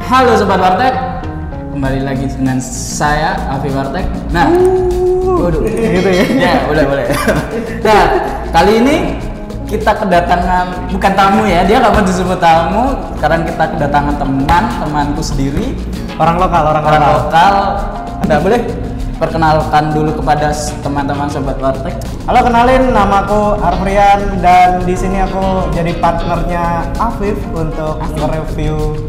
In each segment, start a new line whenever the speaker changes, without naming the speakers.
Halo Sobat Warteg, kembali lagi dengan saya Afi Warteg. Nah, waduh,
gitu ya?
Ya, boleh. Nah, kali ini kita kedatangan bukan tamu ya, dia nggak mau disebut tamu, karena kita kedatangan temanku sendiri, orang lokal. Anda boleh perkenalkan dulu kepada teman-teman Sobat Warteg.
Halo, kenalin, namaku Arfrian dan di sini aku jadi partnernya Afif untuk nge-review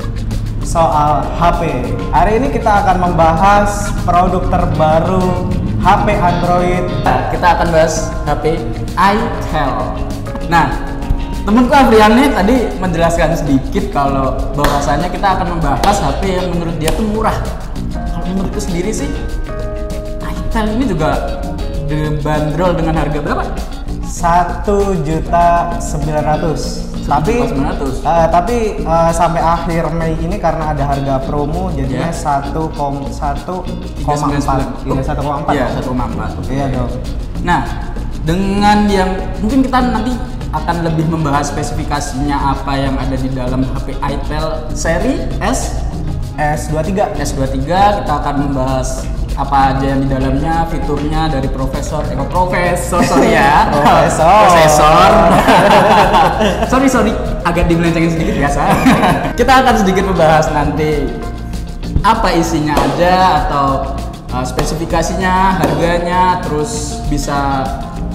soal HP. Hari ini kita akan membahas produk terbaru HP Android.
Kita akan bahas HP itel. Nah, temenku Afrian nih tadi menjelaskan sedikit kalau bahwasanya kita akan membahas HP yang menurut dia tuh murah. Kalau menurutku sendiri sih, itel ini juga dibanderol dengan harga berapa?
1.900.000. Tapi sampai akhir Mei ini karena ada harga promo jadinya 1,4. Iya, 1,4.
Iya, 1,4.
Iya dong.
Nah, dengan yang mungkin kita nanti akan lebih membahas spesifikasinya apa yang ada di dalam HP itel seri
S23.
S23, kita akan membahas apa aja yang di dalamnya, fiturnya dari profesor sorry agak dimelencengin sedikit biasa. Kita akan sedikit membahas nanti apa isinya aja atau spesifikasinya, harganya, terus bisa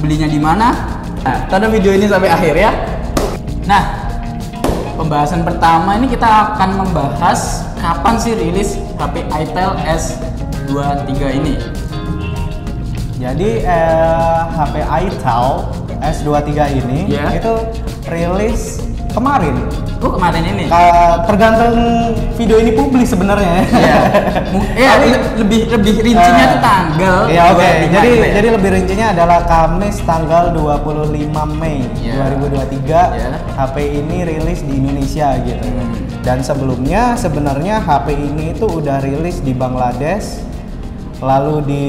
belinya di mana. Nah, tonton video ini sampai akhir ya. Nah, pembahasan pertama ini kita akan membahas kapan sih rilis HP itel S23 ini.
Jadi HP itel S23 ini itu rilis kemarin.
Oh, kemarin ini.
Tergantung video ini publis sebenarnya.
Lebih rincinya tuh tanggal.
Iya, oke. Jadi lebih rincinya adalah Kamis tanggal 25 Mei 2023. HP ini rilis di Indonesia gitu. Dan sebelumnya sebenarnya HP ini itu udah rilis di Bangladesh, lalu di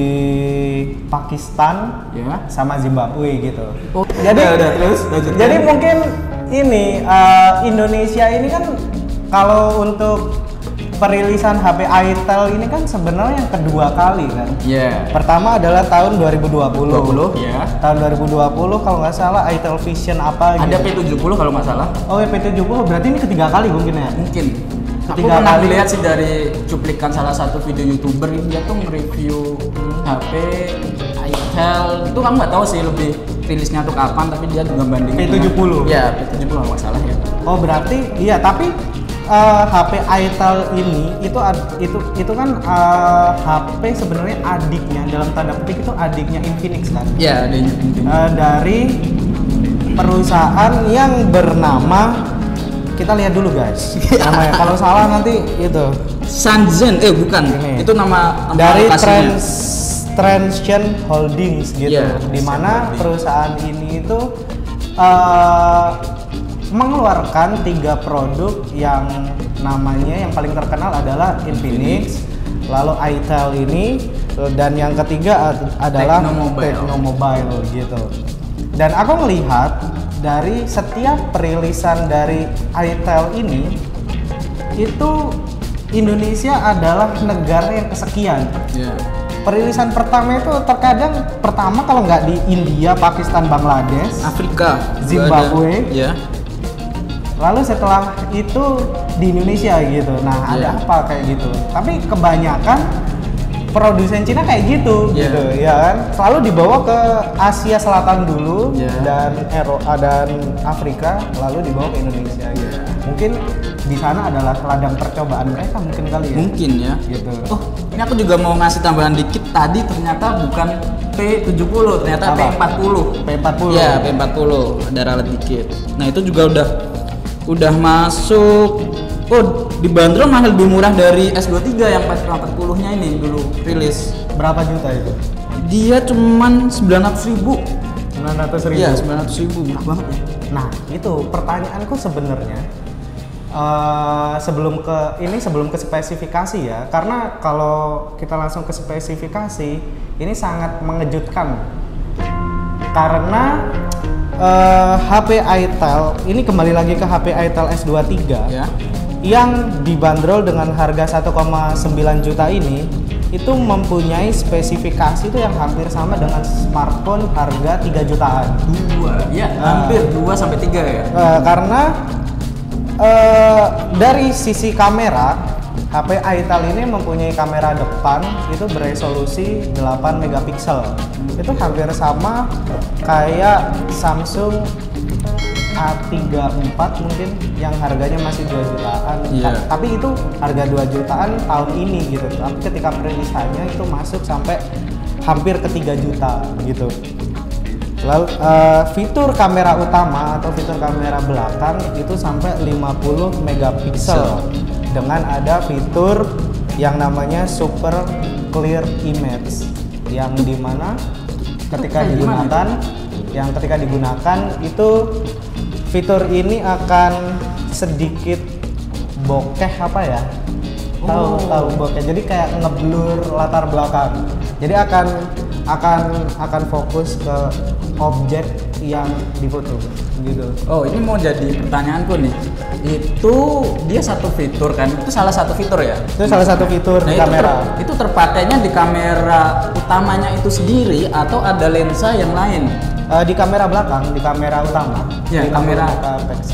Pakistan, sama Zimbabwe gitu. Jadi mungkin ini Indonesia ini kan kalau untuk perilisan HP itel ini kan sebenarnya yang kedua kali kan. Pertama adalah tahun 2020. Tahun 2020 kalau nggak salah itel Vision apa
ada
gitu.
P70 kalau nggak salah.
Oh ya, P70 berarti ini ketiga kali mungkin ya?
Mungkin. Aku
Ketiga
pernah
kali.
lihat sih dari cuplikan salah satu video YouTuber ini, dia tuh nge-review HP itel. Itu kamu nggak tahu sih lebih rilisnya tuh kapan, tapi dia juga bandingin
P70.
Ya, P70 kalau nggak salah ya.
Oh, berarti iya, tapi HP itel ini itu kan HP sebenarnya adiknya, dalam tanda petik itu adiknya Infinix kan?
Iya, adiknya Infinix.
Dari perusahaan yang bernama, kita lihat dulu guys namanya, kalau salah nanti itu
Shenzhen, bukan ini. Itu nama
dari
lokasinya.
Transsion Holdings gitu, dimana perusahaan ini itu mengeluarkan 3 produk yang namanya yang paling terkenal adalah Infinix, lalu itel ini, dan yang ketiga adalah Tecnomobile gitu. Dan aku melihat dari setiap perilisan dari itel ini itu Indonesia adalah negara yang kesekian. Perilisan pertama itu terkadang pertama kalau nggak di India, Pakistan, Bangladesh,
Afrika,
Zimbabwe. Lalu setelah itu di Indonesia gitu. Nah, ada apa kayak gitu. Tapi kebanyakan produsen Cina kayak gitu gitu ya kan. Selalu dibawa ke Asia Selatan dulu dan dan Afrika, lalu dibawa ke Indonesia gitu. Mungkin di sana adalah ladang percobaan mereka mungkin kali ya.
Mungkin ya.
Gitu.
Oh, ini aku juga mau ngasih tambahan dikit, tadi ternyata bukan P70, ternyata P40.
P40.
Ya, P40. Ada ralat dikit. Nah, itu juga udah masuk. Oh, dibanderol malah lebih murah dari S23 yang 40-nya ini dulu rilis.
Berapa juta itu?
Dia cuman 900.000.
900.000.
Iya, 900.000, murah banget ya.
Nah, itu pertanyaanku sebenarnya. Sebelum ke spesifikasi ya, karena kalau kita langsung ke spesifikasi ini sangat mengejutkan karena HP itel ini, kembali lagi ke HP itel S23 yang dibanderol dengan harga 1,9 juta ini itu mempunyai spesifikasi itu yang hampir sama dengan smartphone harga 3 jutaan.
Hampir 2 sampai 3 ya.
Karena dari sisi kamera, HP itel ini mempunyai kamera depan itu beresolusi 8 megapiksel. Itu hampir sama kayak Samsung A34 mungkin yang harganya masih 2 jutaan. Tapi itu harga 2 jutaan tahun ini gitu. Tapi ketika perilisannya itu masuk sampai hampir ke 3 juta gitu. Lalu fitur kamera utama atau fitur kamera belakang itu sampai 50 megapiksel dengan ada fitur yang namanya super clear image yang dimana ketika digunakan itu fitur ini akan sedikit bokeh apa ya? Tahu bokeh. Jadi kayak ngeblur latar belakang. Jadi akan fokus ke objek yang difoto gitu.
Oh, ini mau jadi pertanyaanku nih. Itu dia satu fitur kan? Itu salah satu fitur ya?
Itu salah satu fitur di kamera.
Itu terpakainya di kamera utamanya itu sendiri atau ada lensa yang lain?
Di kamera belakang, di kamera utama.
Ya,
di
kamera.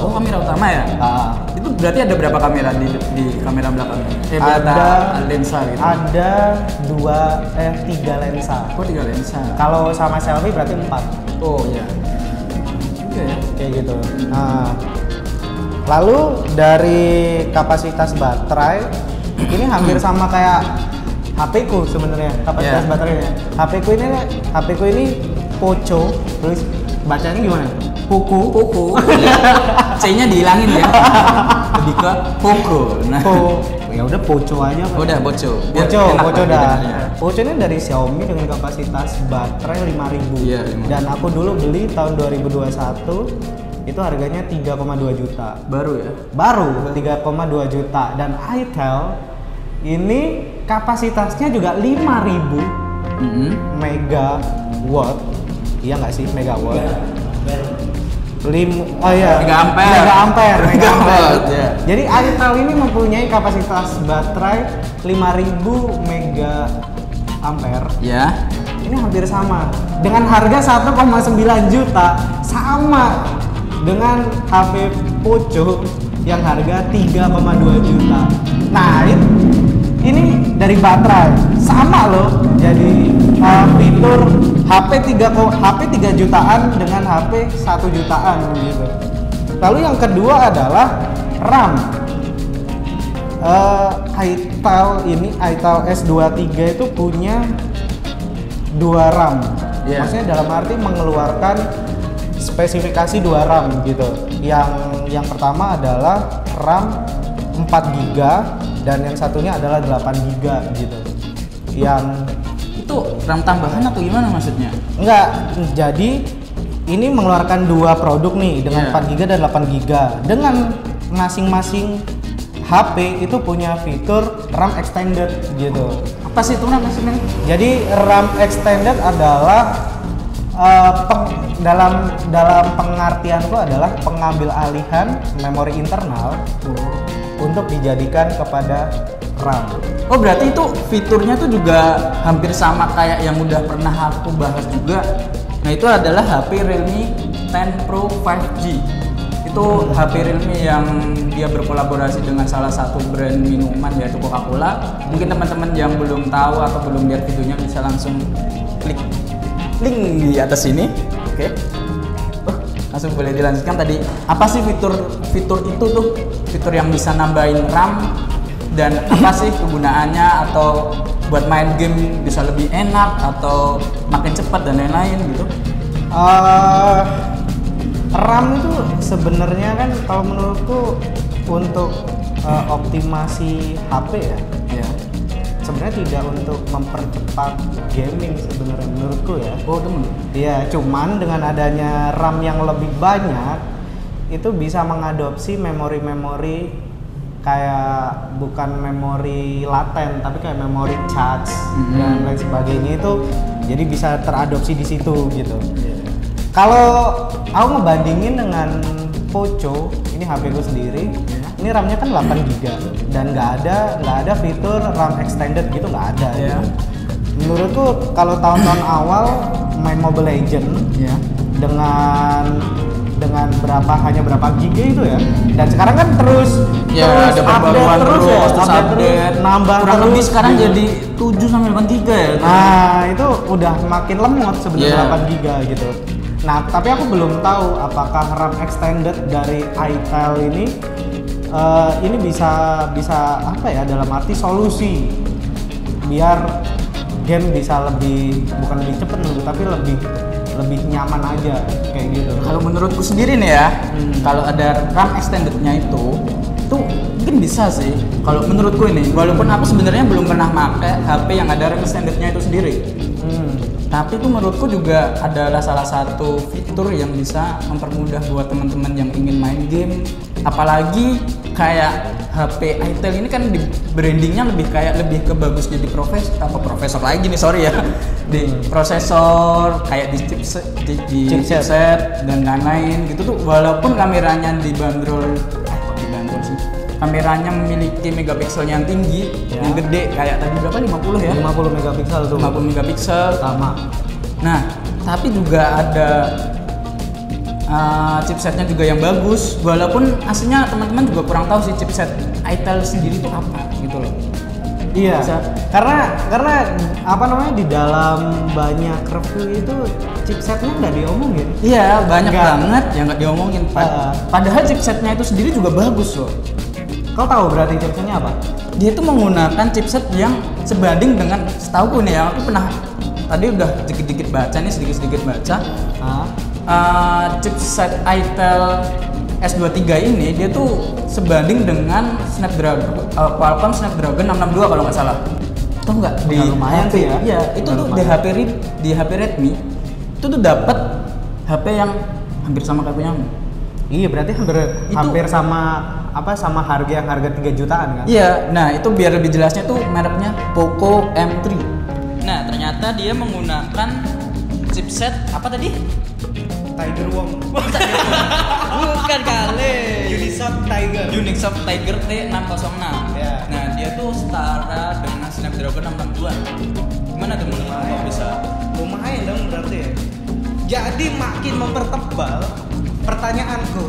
Oh,
kamera utama ya? Itu berarti ada berapa kamera di kamera belakang?
Ada
lensa gitu.
Ada 3 lensa.
Oh, 3 lensa.
Kalau sama selfie berarti 4.
Oh ya.
Kayak gitu. Lalu dari kapasitas baterai ini hampir sama kayak HP-ku sebenarnya kapasitas baterainya. HP-ku ini Poco, terus bacanya gimana? Poco.
C-nya dihilangin ya. Lebih ke Poco. Nah.
Ya udah Poco aja.
Udah Poco.
Poco dah. Poco ini dari Xiaomi dengan kapasitas baterai 5000.
Iya, 5000.
Dan aku dulu beli tahun 2021 itu harganya 3,2 juta.
Baru ya?
Baru 3,2 juta dan itel ini kapasitasnya juga 5000 megawatt. Iya nggak sih megawatt? Mega ampere.
Yeah.
Jadi itel ini mempunyai kapasitas baterai 5000 mega ampere.
Ya.
Ini hampir sama dengan harga 1,9 juta, sama dengan HP Poco yang harga 3,2 juta. Nah, ini dari baterai sama loh. Jadi fitur HP 3 jutaan dengan HP 1 jutaan gitu. Lalu yang kedua adalah RAM. Itel S23 itu punya 2 RAM. Maksudnya dalam arti mengeluarkan spesifikasi 2 RAM gitu. Yang pertama adalah RAM 4 GB dan yang satunya adalah 8 GB gitu. Yang
itu RAM tambahan atau gimana maksudnya?
Enggak, jadi ini mengeluarkan 2 produk nih dengan 4 GB dan 8 GB. Dengan masing-masing HP itu punya fitur RAM extended gitu.
Apa sih itu RAM extended?
Jadi RAM extended adalah dalam pengertianku adalah pengambil alihan memori internal untuk dijadikan kepada RAM.
Oh, berarti itu fiturnya tuh juga hampir sama kayak yang udah pernah aku bahas juga. Nah, itu adalah HP Realme 10 Pro 5G. Itu HP Realme yang dia berkolaborasi dengan salah satu brand minuman yaitu Coca-Cola. Mungkin teman-teman yang belum tahu atau belum lihat videonya bisa langsung klik link di atas ini. Oke. Langsung boleh dilanjutkan tadi. Apa sih fitur itu tuh? Fitur yang bisa nambahin RAM dan apa sih kegunaannya, atau buat main game bisa lebih enak atau makin cepat dan lain-lain gitu?
RAM itu sebenarnya kan kalau menurutku untuk optimasi HP ya. Sebenarnya tidak untuk mempercepat gaming sebenarnya menurutku ya.
Oh, temen.
Iya, cuman dengan adanya RAM yang lebih banyak itu bisa mengadopsi memori-memori kayak bukan memori laten tapi kayak memori charge dan lain sebagainya, itu jadi bisa teradopsi di situ gitu. Kalau aku ngebandingin dengan Poco, ini HP ku sendiri, ini RAM-nya kan 8 GB dan nggak ada fitur RAM extended gitu, nggak ada.
Yeah.
Menurutku kalau tahun-tahun awal main Mobile Legends
Yeah.
dengan hanya berapa giga itu ya, dan sekarang kan terus
ada perbaruan terus
update, nambah
kurang
terus,
lebih sekarang
gitu.
jadi 7 sampai 8 giga ya.
Nah itu udah makin lemot sebenarnya 8 giga gitu. Nah tapi aku belum tahu apakah RAM extended dari itel ini bisa apa ya, dalam arti solusi biar game bisa bukan lebih cepet tapi lebih nyaman aja kayak gitu.
Kalau menurutku sendiri nih ya, kalau ada RAM extendednya itu mungkin bisa sih. Kalau menurutku ini, walaupun aku sebenarnya belum pernah pakai HP yang ada RAM extendednya itu sendiri. Tapi itu menurutku juga adalah salah satu fitur yang bisa mempermudah buat teman-teman yang ingin main game. Apalagi kayak HP itel ini kan di brandingnya lebih ke bagus jadi profesor lagi nih, sorry ya, di prosesor, kayak di chipset dan lain-lain gitu tuh. Walaupun kameranya dibanderol sih, kameranya memiliki megapiksel yang tinggi, yang gede, kayak tadi berapa, 50 ya?
50 megapiksel tuh.
50 megapiksel
sama.
Nah, tapi juga ada chipsetnya juga yang bagus. Walaupun aslinya teman-teman juga kurang tahu sih chipset itel sendiri itu apa gitu loh.
Iya. Karena apa namanya, di dalam banyak review itu chipsetnya nggak diomongin.
Iya, banyak banget yang nggak diomongin. Padahal chipsetnya itu sendiri juga bagus loh.
Kau tahu berarti chipsetnya apa?
Dia itu menggunakan chipset yang sebanding dengan, setahu nih ya, aku pernah tadi udah sedikit-sedikit baca. Chipset itel S23 ini dia tuh sebanding dengan Qualcomm Snapdragon 662 kalau nggak salah. Tahu nggak? Di
lumayan
HP,
sih ya.
Iya, itu tuh di HP Redmi itu tuh dapat HP yang hampir sama kayak punya.
Iya, berarti hampir sama harga 3 jutaan kan?
Iya, nah itu biar lebih jelasnya tuh mereknya Poco M3. Nah, ternyata dia menggunakan chipset apa tadi?
Tiger Wong.
Bukan kali.
Unisoc
Tiger T606.
Ya.
Nah, dia tuh setara dengan Snapdragon 662. Gimana tuh menurut kamu bisa?
Lumayan dong berarti ya. Jadi makin mempertebal pertanyaanku.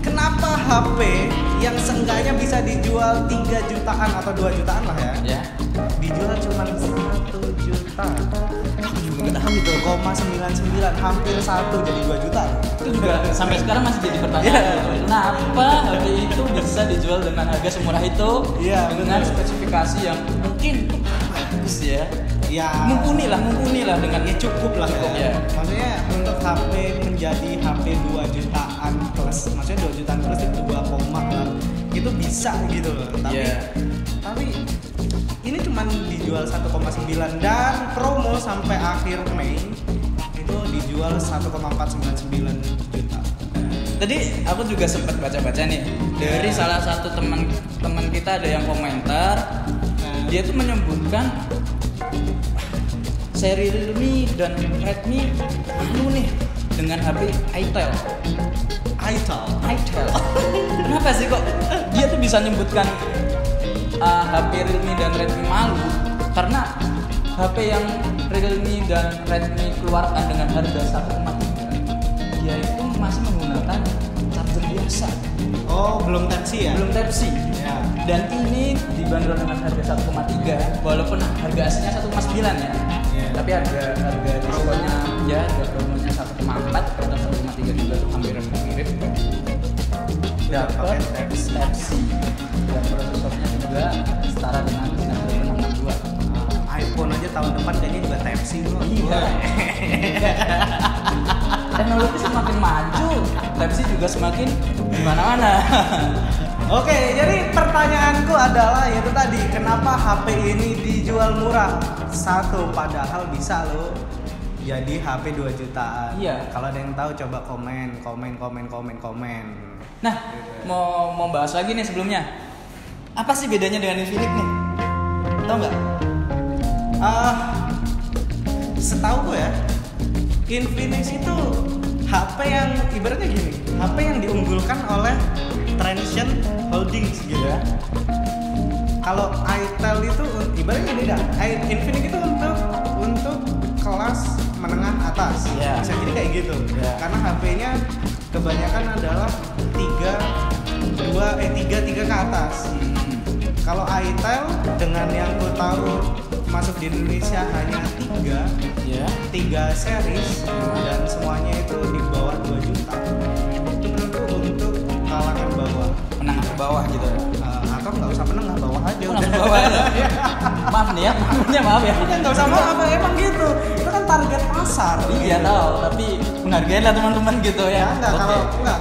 Kenapa HP yang seenggaknya bisa dijual 3 jutaan atau 2 jutaan lah ya?
Ya.
Dijual cuma 1 juta. Nggak tahu itu, 0,99, hampir 1 jadi 2 juta.
Itu juga sampai sekarang masih jadi pertanyaan. Kenapa HP itu bisa dijual dengan harga semurah itu?
Iya,
dengan
betul.
spesifikasi yang mungkin bagus ya.
Ya,
mumpuni lah dengan
cukup lah ya. Maksudnya untuk HP menjadi HP 2 jutaan plus, maksudnya 2 jutaan plus itu 2 koma lah. Itu bisa gitu loh. Tapi ini cuma dijual 1,9 dan promo sampai akhir Mei itu dijual 1,499 juta.
Tadi aku juga sempat baca-baca nih dari salah satu teman kita, ada yang komentar. Dia tuh menyebutkan seri Realme dan Redmi nih dengan HP itel. Kenapa sih kok dia tuh bisa nyebutkan HP Realme dan Redmi malu? Karena HP yang Realme dan Redmi keluarkan dengan harga 1,3, dia itu masih menggunakan charger biasa.
Oh, belum Type-C ya?
Belum Type-C.
Ya.
Dan ini dibanderol dengan harga 1,3, walaupun harga aslinya 1,9 ya. Tapi harga diskonnya ya, harga promonya 1,4 atau 1,3 juga tuh hampir mirip. Dapat Type-C. Dan prosesornya juga setara dengan Snapdragon 662.
iPhone aja tahun depan kayaknya juga Type-C loh.
Iya. Teknologi semakin maju, Type-C juga semakin gimana-mana.
Oke, jadi pertanyaanku adalah yaitu tadi, kenapa HP ini dijual murah? Satu, padahal bisa loh jadi HP 2 jutaan.
Iya.
Kalau ada yang tahu coba komen.
Nah, mau bahas lagi nih sebelumnya. Apa sih bedanya dengan Infinix nih? Tahu nggak?
Setahu gue ya, Infinix itu HP yang ibaratnya gini, HP yang diunggulkan oleh Transsion Holdings gitu ya. Kalau itel itu ibaratnya ini dah, Infinix itu untuk kelas menengah atas. Bisa jadi kayak gitu. Karena HP-nya kebanyakan adalah 3 ke atas. Kalau itel dengan yang ku tahu masuk di Indonesia hanya 3 series dan semuanya itu di bawah 2 juta. Itu menurutku untuk kalangan bawah,
menengah ke bawah gitu.
Atau nggak usah menengah, bawah aja.
Menengah ke bawah aja. Maaf nih ya, maaf ya.
Nggak usah maaf, emang gitu. Itu kan target pasar.
Iya tahu, tapi menghargai lah teman-teman gitu ya.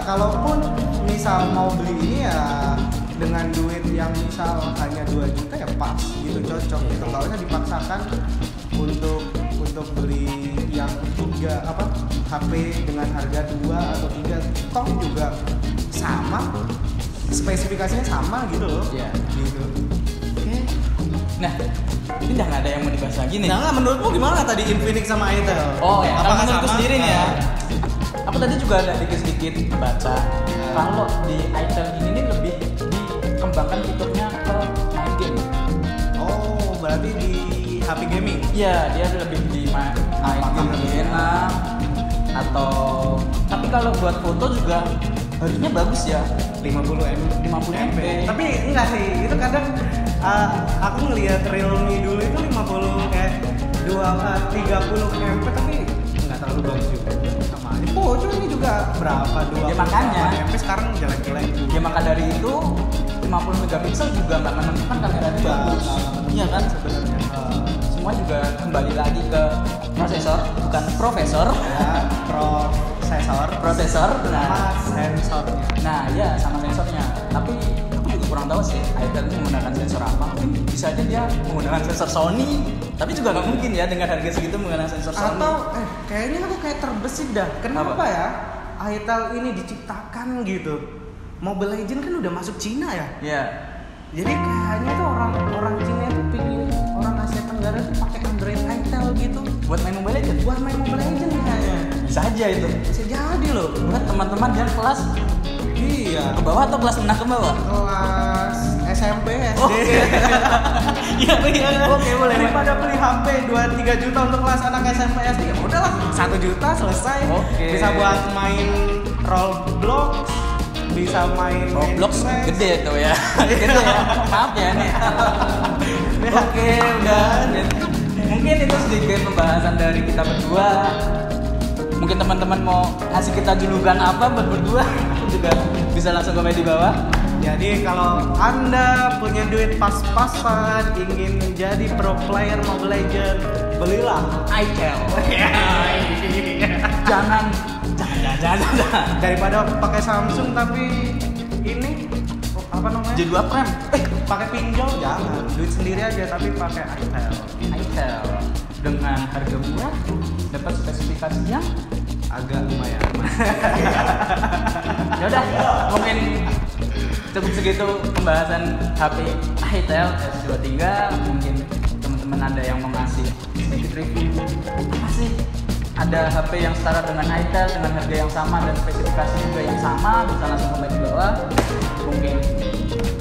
Kalaupun misal mau beli ini ya dengan duit yang misal hanya 2 juta ya pas gitu, cocok gitu. Nggak usah dipaksakan untuk beli yang HP dengan harga 2 atau 3 toh juga sama, spesifikasinya sama gitu loh. Gitu.
Oke. Nah, ini udah nggak ada yang mau dibahas lagi nih.
Nah, menurutmu gimana tadi Infinix sama itel?
Oh ya,
apakah
menurutku
sama?
Sendiri nih ya. Aku tadi juga ada sedikit baca. Kalau di itel ini nih lebih dikembangkan fiturnya ke main game.
Oh, berarti di HP gaming?
Iya, dia lebih di main game atau tapi kalau buat foto juga harusnya bagus ya, 50 MB.
Tapi enggak sih, itu kadang aku ngelihat Realme dulu itu 30 MB tapi enggak terlalu bagus juga. Sama aja. Poco ini juga berapa? 2
makanya
MB sekarang jelek-jelek.
Ya maka dari itu 50 megapiksel juga nggak menentukan kameranya bagus. Iya kan sebenarnya. Semua juga kembali lagi ke prosesor, bukan profesor.
Ya, prosesor.
Nah,
sensornya.
Nah, ya sama sensornya. Tapi aku juga kurang tahu sih itel ini menggunakan sensor apa. Mungkin bisa aja dia menggunakan sensor Sony. Tapi juga nggak mungkin ya dengan harga segitu menggunakan sensor Sony.
Atau kayaknya aku kayak terbesit dah. Kenapa ya itel ini diciptakan gitu? Mobile Legends kan udah masuk Cina ya?
Iya.
Jadi kayaknya tuh orang Cina tuh pingin orang Asia Tenggara tuh pakai Android itel gitu.
Buat main Mobile Legends?
Buat main Mobile Legends kayaknya.
Bisa aja itu.
Bisa jadi loh.
Buat teman-teman yang kelas ke bawah atau kelas menengah ke bawah?
Kelas SMP, SD.
Iya. Oke, boleh.
Daripada beli HP 2-3 juta untuk kelas anak SMP, SD ya udahlah 1 juta selesai. Bisa buat main Roblox, bisa main
Roblox gede tuh ya. Gede ya. Maaf ya nih. Oke, udah. Mungkin itu sedikit pembahasan dari kita berdua. Mungkin teman-teman mau ngasih kita julukan apa buat berdua juga bisa langsung komen di bawah.
Jadi kalau Anda punya duit pas-pasan ingin menjadi pro player Mobile Legends, belilah
itel. Jangan.
Daripada pakai Samsung tapi ini apa namanya?
J2 Prime.
Pakai pinjol jangan. Duit sendiri aja tapi pakai itel.
Dengan harga murah, dapat spesifikasinya
agak lumayan.
Ya udah, mungkin cukup segitu pembahasan HP itel S23. Mungkin teman-teman ada yang mau ngasih sedikit review. Masih ada HP yang setara dengan itel dengan harga yang sama dan spesifikasi juga yang sama, bisa langsung komen di bawah. Mungkin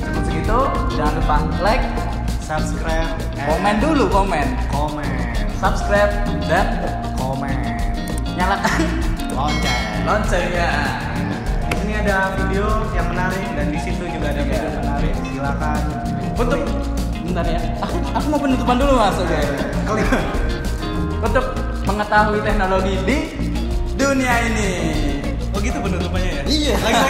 cukup segitu. Jangan lupa like,
subscribe,
komen dulu, subscribe dan
komen,
nyalakan loncengnya.
Di sini ada video yang menarik dan di situ juga ada video menarik. Silakan.
Untuk bentar ya. Aku mau penutupan dulu masuk ya.
Klik.
Untuk mengetahui teknologi di dunia ini.
Oh gitu penutupannya ya?
Iya.
Lagi